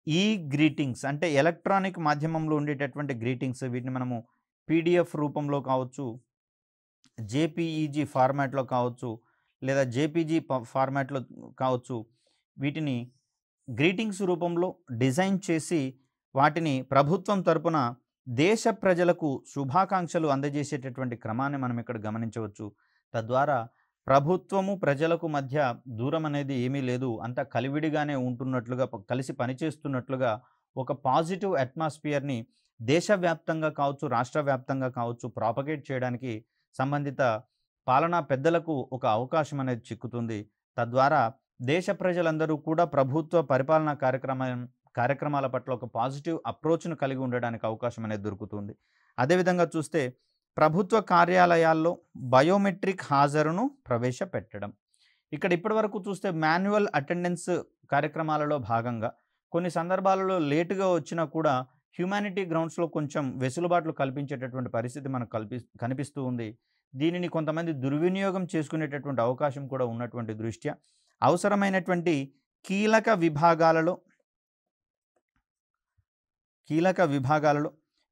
ఈ గ్రీటింగ్స్ అంటే ఎలక్ట్రానిక్ మాధ్యమంలో ఉండేటటువంటి గ్రీటింగ్స్, వీటిని మనము పీడిఎఫ్ రూపంలో కావచ్చు, జేపీఈజీ ఫార్మాట్లో కావచ్చు, లేదా జేపీజీ ఫార్మాట్లో కావచ్చు, వీటిని గ్రీటింగ్స్ రూపంలో డిజైన్ చేసి వాటిని ప్రభుత్వం తరపున దేశ ప్రజలకు శుభాకాంక్షలు అందజేసేటటువంటి క్రమాన్ని మనం ఇక్కడ గమనించవచ్చు. తద్వారా ప్రభుత్వము ప్రజలకు మధ్య దూరం అనేది ఏమీ లేదు, అంతా కలివిడిగానే ఉంటున్నట్లుగా, కలిసి పనిచేస్తున్నట్లుగా ఒక పాజిటివ్ అట్మాస్ఫియర్ని దేశవ్యాప్తంగా కావచ్చు, రాష్ట్ర వ్యాప్తంగా కావచ్చు ప్రాపగేట్ చేయడానికి సంబంధిత పాలనా పెద్దలకు ఒక అవకాశం అనేది చిక్కుతుంది. తద్వారా దేశ ప్రజలందరూ కూడా ప్రభుత్వ పరిపాలనా కార్యక్రమాల పట్ల ఒక పాజిటివ్ అప్రోచ్ను కలిగి ఉండడానికి అవకాశం అనేది దొరుకుతుంది. అదేవిధంగా చూస్తే ప్రభుత్వ కార్యాలయాల్లో బయోమెట్రిక్ హాజరును ప్రవేశపెట్టడం. ఇక్కడ ఇప్పటివరకు చూస్తే మాన్యువల్ అటెండెన్స్ కార్యక్రమాలలో భాగంగా కొన్ని సందర్భాలలో లేటుగా వచ్చినా కూడా హ్యూమానిటీ గ్రౌండ్స్లో కొంచెం వెసులుబాట్లు కల్పించేటటువంటి పరిస్థితి మనకు కనిపిస్తూ ఉంది. దీనిని కొంతమంది దుర్వినియోగం చేసుకునేటటువంటి అవకాశం కూడా ఉన్నటువంటి దృష్ట్యా అవసరమైనటువంటి కీలక విభాగాలలో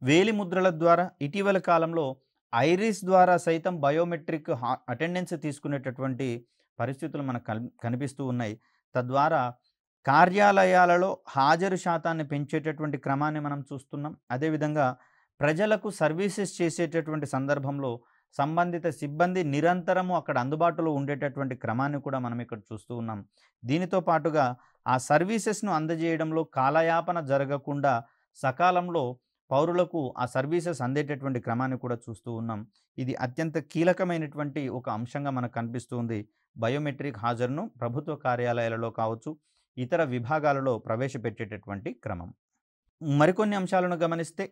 వేలిముద్రల ద్వారా ఇటీవల కాలంలో ఐరిస్ ద్వారా సైతం బయోమెట్రిక్ అటెండెన్స్ తీసుకునేటటువంటి పరిస్థితులు మనకు కనిపిస్తూ ఉన్నాయి. తద్వారా కార్యాలయాలలో హాజరు శాతాన్ని పెంచేటటువంటి క్రమాన్ని మనం చూస్తున్నాం. అదేవిధంగా ప్రజలకు సర్వీసెస్ చేసేటటువంటి సందర్భంలో సంబంధిత సిబ్బంది నిరంతరము అక్కడ అందుబాటులో ఉండేటటువంటి క్రమాన్ని కూడా మనం ఇక్కడ చూస్తూ ఉన్నాం. దీనితో పాటుగా ఆ సర్వీసెస్ను అందజేయడంలో కాలయాపన జరగకుండా సకాలంలో పౌరులకు ఆ సర్వీసెస్ అందేటటువంటి క్రమాన్ని కూడా చూస్తూ ఉన్నాం. ఇది అత్యంత కీలకమైనటువంటి ఒక అంశంగా మనకు కనిపిస్తుంది. బయోమెట్రిక్ హాజరును ప్రభుత్వ కార్యాలయాలలో కావచ్చు, ఇతర విభాగాలలో ప్రవేశపెట్టేటటువంటి క్రమం. మరికొన్ని అంశాలను గమనిస్తే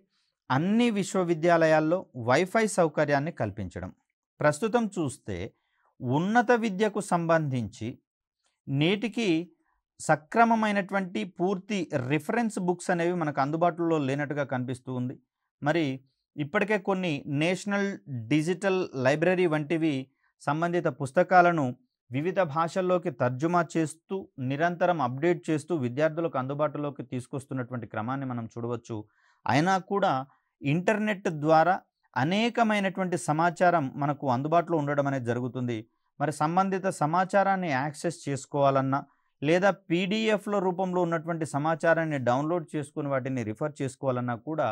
అన్ని విశ్వవిద్యాలయాల్లో వైఫై సౌకర్యాన్ని కల్పించడం. ప్రస్తుతం చూస్తే ఉన్నత విద్యకు సంబంధించి నేటికి సక్రమమైనటువంటి పూర్తి రిఫరెన్స్ బుక్స్ అనేవి మనకు అందుబాటులో లేనట్టుగా కనిపిస్తూ ఉంది. మరి ఇప్పటికే కొన్ని నేషనల్ డిజిటల్ లైబ్రరీ వంటివి సంబంధిత పుస్తకాలను వివిధ భాషల్లోకి తర్జుమా చేస్తూ నిరంతరం అప్డేట్ చేస్తూ విద్యార్థులకు అందుబాటులోకి తీసుకొస్తున్నటువంటి క్రమాన్ని మనం చూడవచ్చు. అయినా కూడా ఇంటర్నెట్ ద్వారా అనేకమైనటువంటి సమాచారం మనకు అందుబాటులో ఉండడం అనేది జరుగుతుంది. మరి సంబంధిత సమాచారాన్ని యాక్సెస్ చేసుకోవాలన్నా, లేదా పీడిఎఫ్‌ల రూపంలో ఉన్నటువంటి సమాచారాన్ని డౌన్‌లోడ్ చేసుకొని వాటిని రిఫర్ చేసుకోవాలన్నా కూడా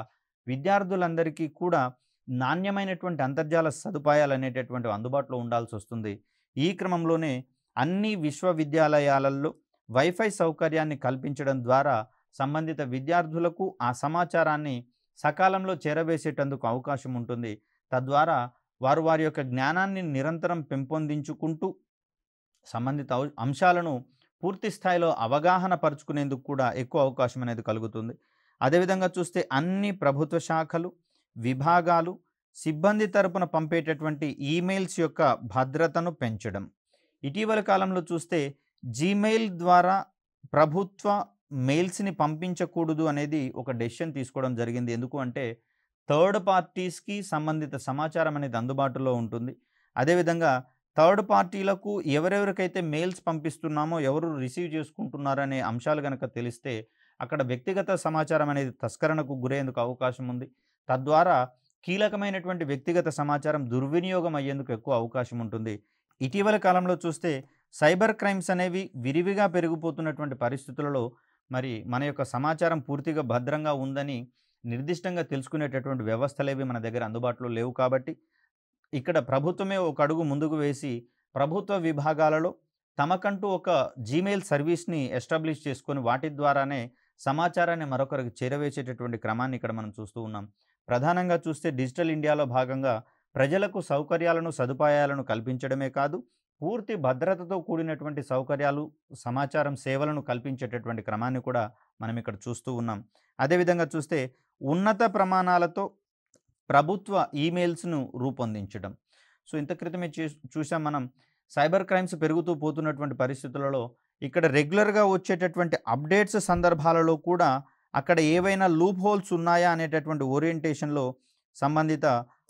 విద్యార్థులందరికీ కూడా నాణ్యమైనటువంటి అంతర్జాల సదుపాయాలనేటటువంటివి అందుబాటులో ఉండాల్సొస్తుంది. ఈ క్రమంలోనే అన్ని విశ్వవిద్యాలయాలలో వైఫై సౌకర్యాన్ని కల్పించడం ద్వారా సంబంధిత విద్యార్థులకు ఆ సమాచారాన్ని సకాలంలో చేరవేసేటందుకు అవకాశం ఉంటుంది. తద్వారా వారు వారి యొక్క జ్ఞానాన్ని నిరంతరం పెంపొందించుకుంటూ సంబంధిత అంశాలను పూర్తి స్థాయిలో అవగాహన పరుచుకునేందుకు కూడా ఎక్కువ అవకాశం అనేది కలుగుతుంది. అదేవిధంగా చూస్తే అన్ని ప్రభుత్వ శాఖలు, విభాగాలు సిబ్బంది తరపున పంపేటటువంటి ఈమెయిల్స్ యొక్క భద్రతను పెంచడం. ఇటీవల కాలంలో చూస్తే జీమెయిల్ ద్వారా ప్రభుత్వ మెయిల్స్‌ని పంపించకూడదు అనేది ఒక డెసిషన్ తీసుకోవడం జరిగింది. ఎందుకు అంటే థర్డ్ పార్టీస్‌కి సంబంధిత సమాచారం అనేది అందుబాటులో ఉంటుంది. అదేవిధంగా థర్డ్ పార్టీలకు ఎవరెవరికైతే మెయిల్స్ పంపిస్తున్నామో, ఎవరు రిసీవ్ చేసుకుంటున్నారనే అంశాలు గనక తెలిస్తే అక్కడ వ్యక్తిగత సమాచారం అనేది తస్కరణకు గురయ్యేందుకు అవకాశం ఉంది. తద్వారా కీలకమైనటువంటి వ్యక్తిగత సమాచారం దుర్వినియోగం అయ్యేందుకు ఎక్కువ అవకాశం ఉంటుంది. ఇటీవల కాలంలో చూస్తే సైబర్ క్రైమ్స్ అనేవి విరివిగా పెరిగిపోతున్నటువంటి పరిస్థితులలో మరి మన యొక్క సమాచారం పూర్తిగా భద్రంగా ఉందని నిర్దిష్టంగా తెలుసుకునేటటువంటి వ్యవస్థలేవి మన దగ్గర అందుబాటులో లేవు. కాబట్టి ఇక్కడ ప్రభుత్వమే ఒక అడుగు ముందుకు వేసి ప్రభుత్వ విభాగాలలో తమకంటూ ఒక జీమెయిల్ సర్వీస్‌ని ఎస్టాబ్లిష్ చేసుకొని వాటి ద్వారానే సమాచారాన్ని మరొకరికి చేరవేసేటటువంటి క్రమాన్ని ఇక్కడ మనం చూస్తూ ఉన్నాం. ప్రధానంగా చూస్తే డిజిటల్ ఇండియాలో భాగంగా ప్రజలకు సౌకర్యాలను, సదుపాయాలను కల్పించడమే కాదు, పూర్తి భద్రతతో కూడినటువంటి సౌకర్యాలు, సమాచారం, సేవలను కల్పించేటటువంటి క్రమాన్ని కూడా మనం ఇక్కడ చూస్తూ ఉన్నాం. అదేవిధంగా చూస్తే ఉన్నత ప్రమాణాలతో ప్రభుత్వ ఈమెయిల్స్‌ను రూపొందించడం. సో ఇంత క్రితమే చూసాం మనం సైబర్ క్రైమ్స్ పెరుగుతూ పోతున్నటువంటి పరిస్థితులలో ఇక్కడ రెగ్యులర్‌గా వచ్చేటటువంటి అప్డేట్స్ సందర్భాలలో కూడా అక్కడ ఏవైనా లూప్ హోల్స్ ఉన్నాయా అనేటటువంటి ఓరియంటేషన్‌లో సంబంధిత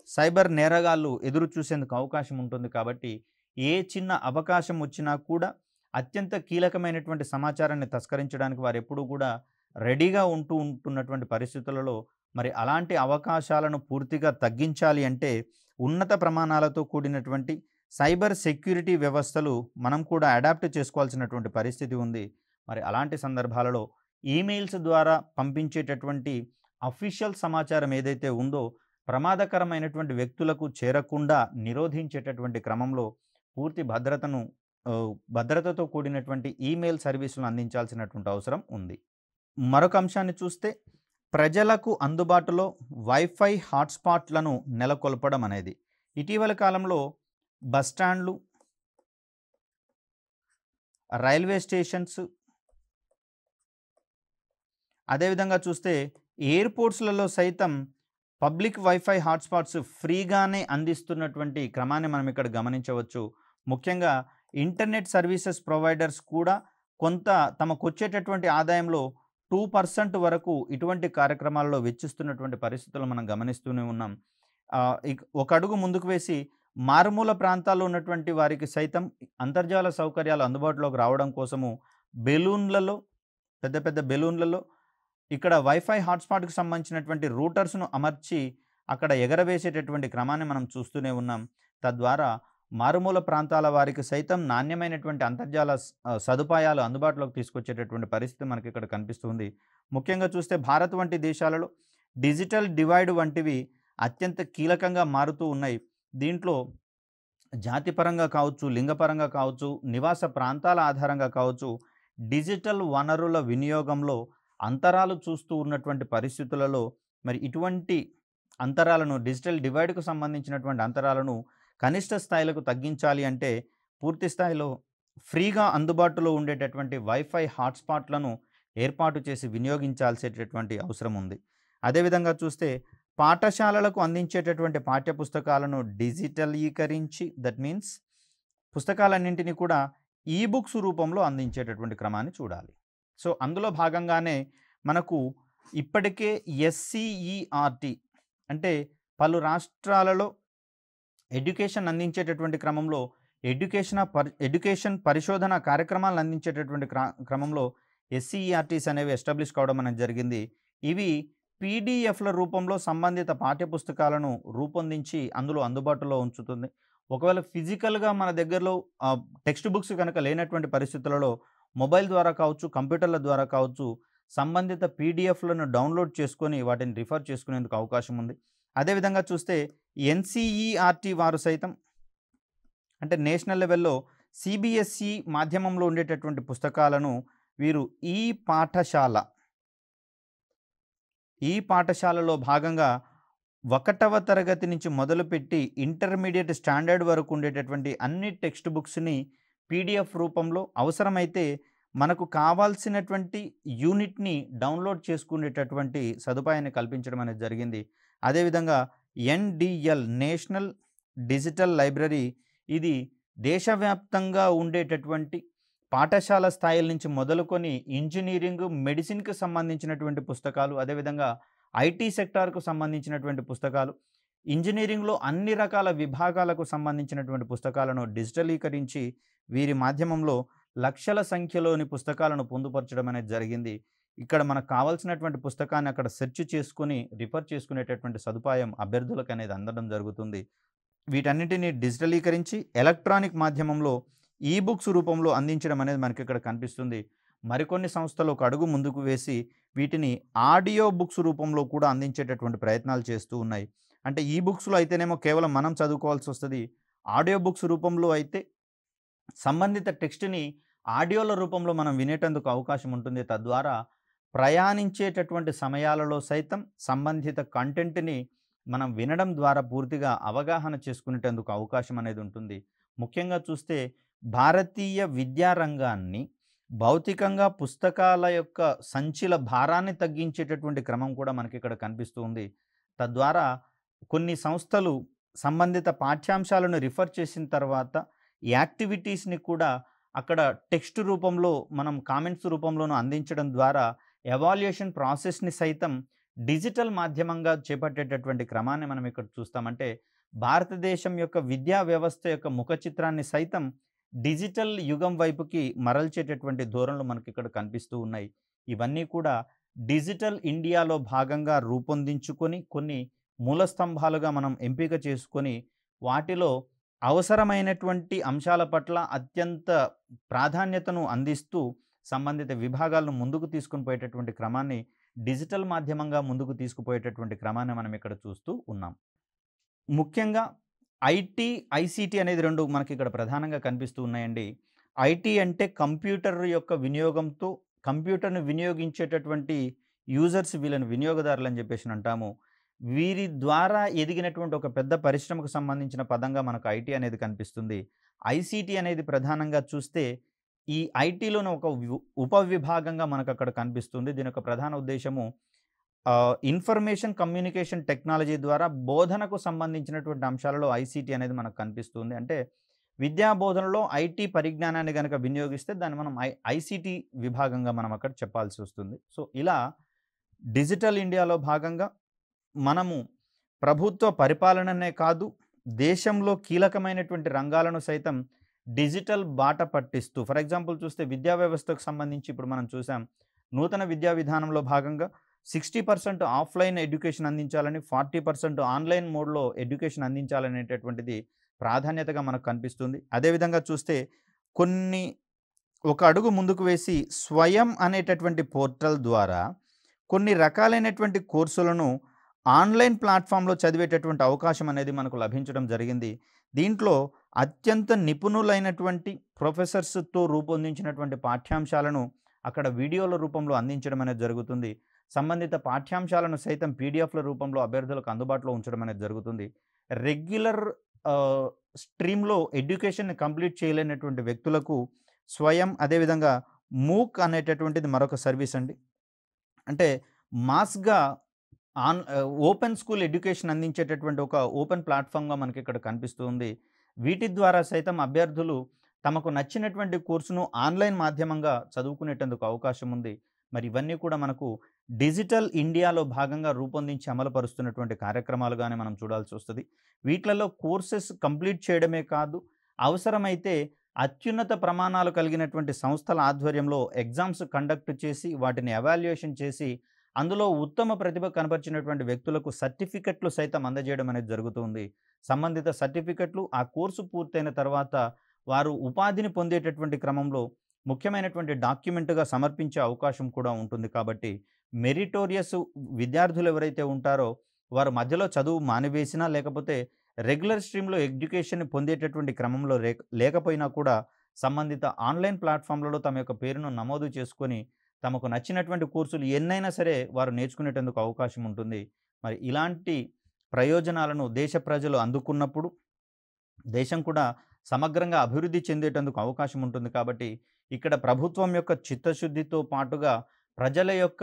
సైబర్ నేరగాళ్ళు ఎదురు చూసేందుకు అవకాశం ఉంటుంది. కాబట్టి ఏ చిన్న అవకాశం వచ్చినా కూడా అత్యంత కీలకమైనటువంటి సమాచారాన్ని తస్కరించడానికి వారెప్పుడూ కూడా రెడీగా ఉంటున్నటువంటి పరిస్థితులలో మరి అలాంటి అవకాశాలను పూర్తిగా తగ్గించాలి అంటే ఉన్నత ప్రమాణాలతో కూడినటువంటి సైబర్ సెక్యూరిటీ వ్యవస్థలు మనం కూడా అడాప్ట్ చేసుకోవాల్సినటువంటి పరిస్థితి ఉంది. మరి అలాంటి సందర్భాలలో ఈమెయిల్స్ ద్వారా పంపించేటటువంటి అఫీషియల్ సమాచారం ఏదైతే ఉందో ప్రమాదకరమైనటువంటి వ్యక్తులకు చేరకుండా నిరోధించేటటువంటి క్రమంలో పూర్తి భద్రతతో కూడినటువంటి ఈమెయిల్ సర్వీసులను అందించాల్సినటువంటి అవసరం ఉంది. మరొక అంశాన్ని చూస్తే ప్రజలకు అందుబాటులో వైఫై హాట్స్పాట్లను నెలకొల్పడం అనేది ఇటీవల కాలంలో బస్టాండ్లు, రైల్వే స్టేషన్స్, అదేవిధంగా చూస్తే ఎయిర్పోర్ట్స్లలో సైతం పబ్లిక్ వైఫై హాట్స్పాట్స్ ఫ్రీగానే అందిస్తున్నటువంటి క్రమాన్ని మనం ఇక్కడ గమనించవచ్చు. ముఖ్యంగా ఇంటర్నెట్ సర్వీసెస్ ప్రొవైడర్స్ కూడా కొంత తమకొచ్చేటటువంటి ఆదాయంలో 2% వరకు ఇటువంటి కార్యక్రమాల్లో వెచ్చిస్తున్నటువంటి పరిస్థితులు మనం గమనిస్తూనే ఉన్నాం. ఒక అడుగు ముందుకు వేసి మారుమూల ప్రాంతాల్లో ఉన్నటువంటి వారికి సైతం అంతర్జాల సౌకర్యాలు అందుబాటులోకి రావడం కోసము బెలూన్లలో, పెద్ద పెద్ద బెలూన్లలో ఇక్కడ వైఫై హాట్స్పాట్కి సంబంధించినటువంటి రూటర్స్ను అమర్చి అక్కడ ఎగరవేసేటటువంటి క్రమాన్ని మనం చూస్తూనే ఉన్నాం. తద్వారా మారుమూల ప్రాంతాల వారికి సైతం నాణ్యమైనటువంటి అంతర్జాల సదుపాయాలు అందుబాటులోకి తీసుకొచ్చేటటువంటి పరిస్థితి మనకి ఇక్కడ కనిపిస్తుంది. ముఖ్యంగా చూస్తే భారత్ వంటి దేశాలలో డిజిటల్ డివైడ్ వంటివి అత్యంత కీలకంగా మారుతూ ఉన్నాయి. దీంట్లో జాతిపరంగా కావచ్చు, లింగపరంగా కావచ్చు, నివాస ప్రాంతాల ఆధారంగా కావచ్చు, డిజిటల్ వనరుల వినియోగంలో అంతరాలు చూస్తూ ఉన్నటువంటి పరిస్థితులలో మరి ఇటువంటి అంతరాలను, డిజిటల్ డివైడ్కు సంబంధించినటువంటి అంతరాలను కనిష్ట స్థాయిలకు తగ్గించాలి అంటే పూర్తి స్థాయిలో ఫ్రీగా అందుబాటులో ఉండేటటువంటి వైఫై హాట్స్పాట్లను ఏర్పాటు చేసి వినియోగించాల్సేటటువంటి అవసరం ఉంది. అదేవిధంగా చూస్తే పాఠశాలలకు అందించేటటువంటి పాఠ్యపుస్తకాలను డిజిటలీకరించి, దట్ మీన్స్ పుస్తకాలన్నింటినీ కూడా ఈబుక్స్ రూపంలో అందించేటటువంటి క్రమాన్ని చూడాలి. సో అందులో భాగంగానే మనకు ఇప్పటికే ఎస్సీఈఆర్టీ అంటే పలు రాష్ట్రాలలో ఎడ్యుకేషన్ అందించేటటువంటి క్రమంలో ఎడ్యుకేషన్ పరిశోధన కార్యక్రమాలను అందించేటటువంటి క్రమంలో ఎస్సీఈఆర్టీస్ అనేవి ఎస్టాబ్లిష్ కావడం అనేది జరిగింది. ఇవి పీడిఎఫ్ల రూపంలో సంబంధిత పాఠ్యపుస్తకాలను రూపొందించి అందులో అందుబాటులో ఉంచుతుంది. ఒకవేళ ఫిజికల్‌గా మన దగ్గరలో టెక్స్ట్ బుక్స్ గనక లేనటువంటి పరిస్థితులలో మొబైల్ ద్వారా కావచ్చు, కంప్యూటర్ల ద్వారా కావచ్చు, సంబంధిత పీడిఎఫ్‌లను డౌన్‌లోడ్ చేసుకొని వాటిని రిఫర్ చేసుకునేందుకు అవకాశం ఉంది. అదేవిధంగా చూస్తే ఎన్‌సీఈఆర్‌టీ వారు సైతం అంటే నేషనల్ లెవెల్‌లో సీబీఎస్ఈ మాధ్యమంలో ఉండేటటువంటి పుస్తకాలను వీరు ఈ పాఠశాలలో భాగంగా 1వ తరగతి నుంచి మొదలుపెట్టి ఇంటర్మీడియేట్ స్టాండర్డ్ వరకు ఉండేటటువంటి అన్ని టెక్స్ట్ బుక్స్‌ని పీడిఎఫ్ రూపంలో అవసరమైతే మనకు కావాల్సినటువంటి యూనిట్‌ని డౌన్‌లోడ్ చేసుకునేటటువంటి సదుపాయాన్ని కల్పించడం అనేది జరిగింది. అదేవిధంగా ఎన్‌డిఎల్ నేషనల్ డిజిటల్ లైబ్రరీ ఇది దేశవ్యాప్తంగా ఉండేటటువంటి పాఠశాల స్థాయిల నుంచి మొదలుకొని ఇంజినీరింగ్, మెడిసిన్‌కి సంబంధించినటువంటి పుస్తకాలు, అదేవిధంగా ఐటీ సెక్టార్‌కు సంబంధించినటువంటి పుస్తకాలు, ఇంజినీరింగ్‌లో అన్ని రకాల విభాగాలకు సంబంధించినటువంటి పుస్తకాలను డిజిటలీకరించి వీరి మాధ్యమంలో లక్షల సంఖ్యలోని పుస్తకాలను పొందుపరచడం అనేది జరిగింది. ఇక్కడ మనకు కావాల్సినటువంటి పుస్తకాన్ని అక్కడ సెర్చ్ చేసుకొని రిఫర్ చేసుకునేటటువంటి సదుపాయం అభ్యర్థులకు అనేది అందడం జరుగుతుంది. వీటన్నిటిని డిజిటలీకరించి ఎలక్ట్రానిక్ మాధ్యమంలో బుక్స్ రూపంలో అందించడం అనేది మనకి ఇక్కడ కనిపిస్తుంది. మరికొన్ని సంస్థలు ఒక అడుగు ముందుకు వేసి వీటిని ఆడియో బుక్స్ రూపంలో కూడా అందించేటటువంటి ప్రయత్నాలు చేస్తూ ఉన్నాయి. అంటే బుక్స్‌లో అయితేనేమో కేవలం మనం చదువుకోవాల్సి వస్తది. ఆడియో బుక్స్ రూపంలో అయితే సంబంధిత టెక్స్ట్‌ని ఆడియోల రూపంలో మనం వినేటందుకు అవకాశం ఉంటుంది. తద్వారా ప్రయాణించేటటువంటి సమయాలలో సైతం సంబంధిత కంటెంట్‌ని మనం వినడం ద్వారా పూర్తిగా అవగాహన చేసుకునేటందుకు అవకాశం అనేది ఉంటుంది. ముఖ్యంగా చూస్తే భారతీయ విద్యా రంగాన్ని భౌతికంగా పుస్తకాల యొక్క సంచిల భారాన్ని తగ్గించేటటువంటి క్రమం కూడా మనకి ఇక్కడ కనిపిస్తూ ఉంది. తద్వారా కొన్ని సంస్థలు సంబంధిత పాఠ్యాంశాలను రిఫర్ చేసిన తర్వాత యాక్టివిటీస్‌ని కూడా అక్కడ టెక్స్ట్ రూపంలో మనం కామెంట్స్ రూపంలోనూ అందించడం ద్వారా ఎవాల్యుయేషన్ ప్రాసెస్‌ని సైతం డిజిటల్ మాధ్యమంగా చేపట్టేటటువంటి క్రమాన్ని మనం ఇక్కడ చూస్తామంటే భారతదేశం యొక్క విద్యా వ్యవస్థ యొక్క ముఖ చిత్రాన్ని సైతం డిజిటల్ యుగం వైపుకి మరల్చేటటువంటి ధోరణులు మనకి ఇక్కడ కనిపిస్తూ ఉన్నాయి. ఇవన్నీ కూడా డిజిటల్ ఇండియాలో భాగంగా రూపొందించుకొని కొన్ని మూల స్తంభాలుగా మనం ఎంపిక చేసుకొని వాటిలో అవసరమైనటువంటి అంశాల పట్ల అత్యంత ప్రాధాన్యతను అందిస్తూ సంబంధిత విభాగాలను ముందుకు తీసుకొని పోయేటటువంటి క్రమాన్ని డిజిటల్ మాధ్యమంగా ముందుకు తీసుకుపోయేటటువంటి క్రమాన్ని మనం ఇక్కడ చూస్తూ ఉన్నాం. ముఖ్యంగా ఐటీ, ఐసీటీ అనేది 2 మనకి ఇక్కడ ప్రధానంగా కనిపిస్తూ ఉన్నాయండి. ఐటీ అంటే కంప్యూటర్ యొక్క వినియోగంతో కంప్యూటర్‌ని వినియోగించేటటువంటి యూజర్స్ వీళ్ళని వినియోగదారులు అని చెప్పేసి అంటాము. వీరి ద్వారా ఎదిగినటువంటి ఒక పెద్ద పరిశ్రమకు సంబంధించిన పదంగా మనకు ఐటీ అనేది కనిపిస్తుంది. ఐసీటీ అనేది ప్రధానంగా చూస్తే ఈ ఐటీలోని ఒక ఉపవిభాగంగా మనకు అక్కడ కనిపిస్తుంది. దీని యొక్క ప్రధాన ఉద్దేశము ఇన్ఫర్మేషన్ కమ్యూనికేషన్ టెక్నాలజీ ద్వారా బోధనకు సంబంధించినటువంటి అంశాలలో ఐసీటీ అనేది మనకు కనిపిస్తుంది. అంటే విద్యా బోధనలో ఐటీ పరిజ్ఞానాన్ని గనక వినియోగిస్తే దాన్ని మనం ఐసీటీ విభాగంగా మనం అక్కడ చెప్పాల్సి వస్తుంది. సో ఇలా డిజిటల్ ఇండియాలో భాగంగా మనము ప్రభుత్వ పరిపాలననే కాదు, దేశంలో కీలకమైనటువంటి రంగాలను సైతం డిజిటల్ బాట పట్టిస్తూ ఫర్ ఎగ్జాంపుల్ చూస్తే విద్యా వ్యవస్థకు సంబంధించి ఇప్పుడు మనం చూసాం. నూతన విద్యా విధానంలో భాగంగా 60% ఆఫ్‌లైన్ ఎడ్యుకేషన్ అందించాలని, 40% ఆన్‌లైన్ మోడ్‌లో ఎడ్యుకేషన్ అందించాలనేటటువంటిది ప్రాధాన్యతగా మనకు కనిపిస్తుంది. అదేవిధంగా చూస్తే ఒక అడుగు ముందుకు వేసి స్వయం అనేటటువంటి పోర్టల్ ద్వారా కొన్ని రకాలైనటువంటి కోర్సులను ఆన్‌లైన్ ప్లాట్‌ఫామ్‌లో చదివేటటువంటి అవకాశం అనేది మనకు లభించడం జరిగింది. దీంట్లో అత్యంత నిపుణులైనటువంటి ప్రొఫెసర్స్‌తో రూపొందించినటువంటి పాఠ్యాంశాలను అక్కడ వీడియోల రూపంలో అందించడం అనేది జరుగుతుంది. సంబంధిత పాఠ్యాంశాలను సైతం పీడిఎఫ్ల రూపంలో అభ్యర్థులకు అందుబాటులో ఉంచడం అనేది జరుగుతుంది. రెగ్యులర్ స్ట్రీమ్‌లో ఎడ్యుకేషన్‌ని కంప్లీట్ చేయలేనటువంటి వ్యక్తులకు స్వయం అదేవిధంగా మూక్ అనేటటువంటిది మరొక సర్వీస్ అండి. అంటే మాస్‌గా ఓపెన్ స్కూల్ ఎడ్యుకేషన్ అందించేటటువంటి ఒక ఓపెన్ ప్లాట్‌ఫామ్‌గా మనకి ఇక్కడ కనిపిస్తుంది. వీటి ద్వారా సైతం అభ్యర్థులు తమకు నచ్చినటువంటి కోర్సును ఆన్‌లైన్ మాధ్యమంగా చదువుకునేటందుకు అవకాశం ఉంది. మరి ఇవన్నీ కూడా మనకు డిజిటల్ ఇండియాలో భాగంగా రూపొందించి అమలుపరుస్తున్నటువంటి కార్యక్రమాలుగానే మనం చూడాల్సి వస్తది. వీట్లలో కోర్సెస్ కంప్లీట్ చేయడమే కాదు, అవసరమైతే అత్యున్నత ప్రమాణాలు కలిగినటువంటి సంస్థల ఆధ్వర్యంలో ఎగ్జామ్స్ కండక్ట్ చేసి వాటిని ఎవాల్యుయేషన్ చేసి అందులో ఉత్తమ ప్రతిభ కనబరిచినటువంటి వ్యక్తులకు సర్టిఫికెట్లు సైతం అందజేయడం అనేది జరుగుతుంది. సంబంధిత సర్టిఫికెట్లు ఆ కోర్సు పూర్తయిన తర్వాత వారు ఉపాధిని పొందేటటువంటి క్రమంలో ముఖ్యమైనటువంటి డాక్యుమెంట్‌గా సమర్పించే అవకాశం కూడా ఉంటుంది. కాబట్టి మెరిటోరియస్ విద్యార్థులు ఎవరైతే ఉంటారో వారు మధ్యలో చదువు మానివేసినా లేకపోతే రెగ్యులర్ స్ట్రీమ్‌లో ఎడ్యుకేషన్‌ని పొందేటటువంటి క్రమంలో లేకపోయినా కూడా సంబంధిత ఆన్‌లైన్ ప్లాట్‌ఫామ్‌లలో తమ యొక్క పేరును నమోదు చేసుకొని తమకు నచ్చినటువంటి కోర్సులు ఎన్నైనా సరే వారు నేర్చుకునేటందుకు అవకాశం ఉంటుంది. మరి ఇలాంటి ప్రయోజనాలను దేశ ప్రజలు అందుకున్నప్పుడు దేశం కూడా సమగ్రంగా అభివృద్ధి చెందేటందుకు అవకాశం ఉంటుంది. కాబట్టి ఇక్కడ ప్రభుత్వం యొక్క చిత్తశుద్ధితో పాటుగా ప్రజల యొక్క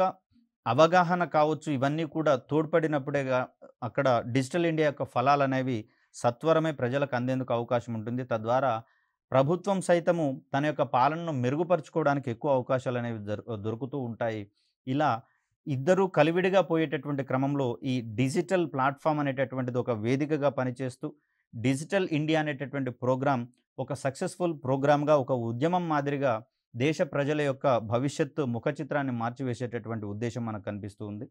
అవగాహన కావచ్చు, ఇవన్నీ కూడా తోడ్పడినప్పుడేగా అక్కడ డిజిటల్ ఇండియా యొక్క ఫలాలనేవి సత్వరమే ప్రజలకు అందేందుకు అవకాశం ఉంటుంది. తద్వారా ప్రభుత్వం సైతము తన యొక్క పాలనను మెరుగుపరుచుకోవడానికి ఎక్కువ అవకాశాలనేవి దొరుకుతూ ఉంటాయి. ఇలా ఇద్దరూ కలివిడిగా పోయేటటువంటి క్రమంలో ఈ డిజిటల్ ప్లాట్‌ఫార్మ్ అనేటటువంటిది ఒక వేదికగా పనిచేస్తూ డిజిటల్ ఇండియా అనేటటువంటి ప్రోగ్రామ్ ఒక సక్సెస్‌ఫుల్ ప్రోగ్రామ్‌గా ఒక ఉద్యమం మాదిరిగా దేశ ప్రజల యొక్క భవిష్యత్తు ముఖ చిత్రాన్ని మార్చివేసేటటువంటి ఉద్దేశ్యం మనకు కనిపిస్తూ ఉంది.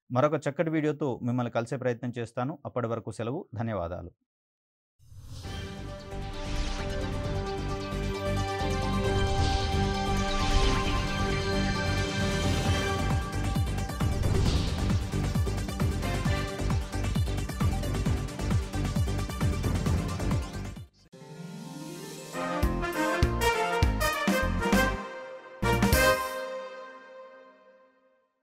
మరొక చక్కటి వీడియోతో మిమ్మల్ని కలిసే ప్రయత్నం చేస్తాను. అప్పటి వరకు సెలవు. ధన్యవాదాలు.